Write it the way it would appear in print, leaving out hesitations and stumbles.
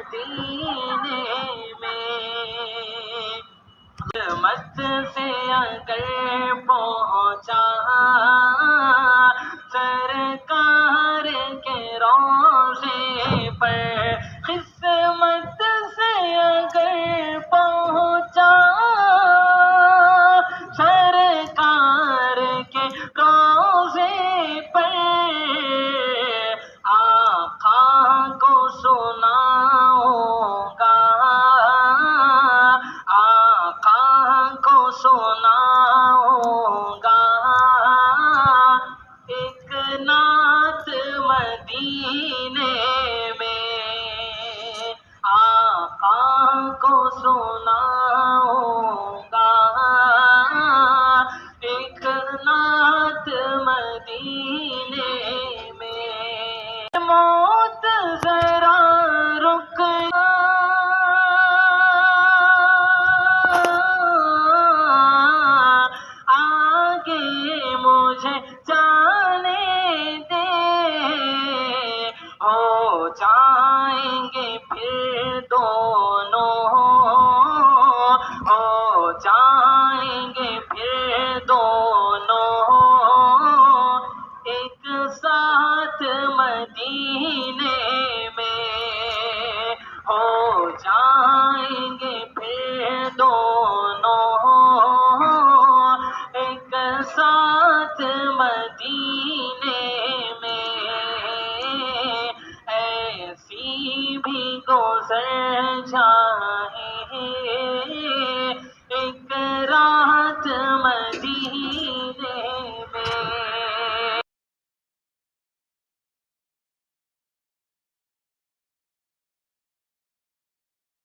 مدینے میں، مت سے اگر پہنچا سرکار کے روضے پر، قسمت سے اگر پہنچا سرکار کے روضے پر، آقا کو سناؤں گا، آقا کو سناؤں گا ایک نعت مدینے میں، آقا کو سناؤں گا ایک نعت مدینے میں، موت ذرا رک آگے مجھے جانے دے، ہو جائیں گے پھر دونوں، ہو جائیں گے پھر دونوں ایک ساتھ مدینے میں، ہو جائیں گے پھر دونوں ایک ساتھ مدینے میں، ایسی بھی گزر جائیں